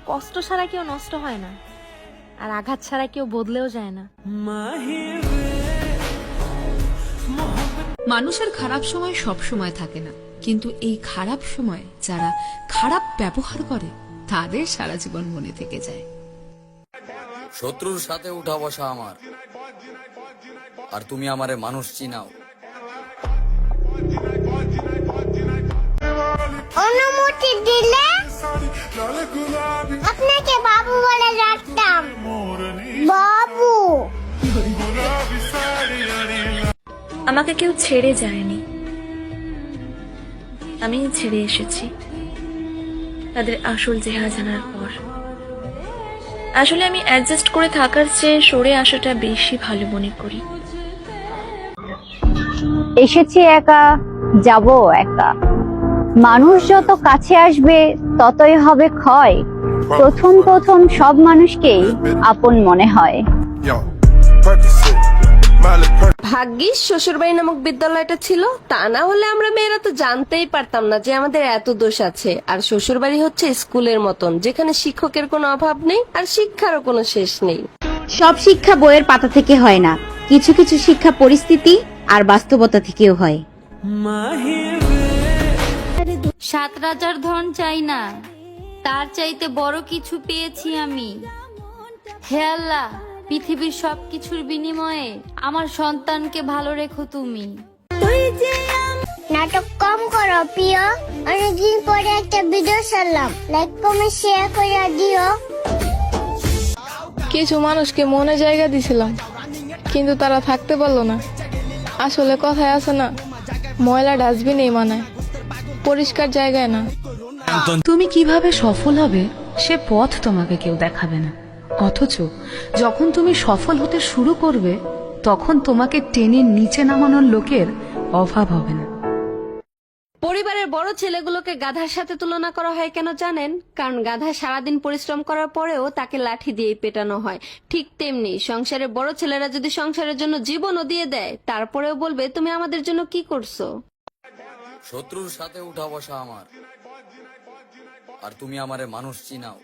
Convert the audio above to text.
কষ্ট ছাড়া কেউ নষ্ট হয় না, আর আঘাত ছাড়া কেউ বদলেও যায় না। মানুষের খারাপ সময় সব সময় থাকে না, কিন্তু এই খারাপ সময় যারা খারাপ ব্যবহার করে তাদের সারা জীবন মনে থেকে যায়। শত্রুর সাথে উঠা বসা আমার, আর তুমি আমারে মানুষ চিনাও। অনুমতি দিলে আপনাকে বাবু বলে ডাকতাম। বাবু। আমাকে কেউ ছেড়ে যায়নি, আমি ছেড়ে এসেছি তাদের আসল চেহারা জানার পর। আসলে আমি অ্যাডজাস্ট করে থাকার চেয়ে সরে আসাটা বেশি ভালো মনে করি। এসেছি একা, যাব একা। মানুষ যত কাছে আসবে ততই হবে ক্ষয়। প্রথম প্রথম সব মানুষকেই আপন মনে হয়। ভাগ্যিস শ্বশুরবাড়ি নামক বিদ্যালয়টা ছিল, তা না হলে আমরা মেয়েরা তো জানতেই পারতাম না যে আমাদের এত দোষ আছে। আর শ্বশুরবাড়ি হচ্ছে স্কুলের মতন, যেখানে শিক্ষকের কোনো অভাব নেই আর শিক্ষারও কোনো শেষ নেই। সব শিক্ষা বইয়ের পাতা থেকে হয় না, কিছু কিছু শিক্ষা পরিস্থিতি আর বাস্তবতা থেকেও হয়। 7 রাজার ধন চাই না, তার চাইতে বড় কিছু পেয়েছি আমি। হে আল্লাহ, পৃথিবীর সবকিছুর বিনিময়ে আমার সন্তানকে ভালো রেখো তুমি। নাটক কম করো প্রিয়, অনেকদিন পরে একটা ভিডিও ছাড়লাম, লাইক কমেন্ট শেয়ার করে দিও। কিছু মানুষকে মনে জায়গা দিছিলাম, কিন্তু তারা থাকতে পারলো না। আসলে কথায় আছে না, ময়লা ডাস্টবিনেই মানায়, পরিষ্কার জায়গায় না। তুমি কিভাবে সফল হবে সে পথ তোমাকে কেউ দেখাবে না, অথচ যখন তুমি সফল হতে শুরু করবে তখন তোমাকে টেনে নিচে নামানোর লোকের অভাব হবে না। পরিবারের বড় ছেলেগুলোকে গাধার সাথে তুলনা করা হয় কেন জানেন? কারণ গাধা সারাদিন পরিশ্রম করার পরেও তাকে লাঠি দিয়ে পেটানো হয়। ঠিক তেমনি সংসারের বড় ছেলেরা যদি সংসারের জন্য জীবনও দিয়ে দেয়, তারপরেও বলবে তুমি আমাদের জন্য কি করছো। শত্রুর সাথে উঠা বসা আমার, আর তুমি আমারে মানুষ চিনাও।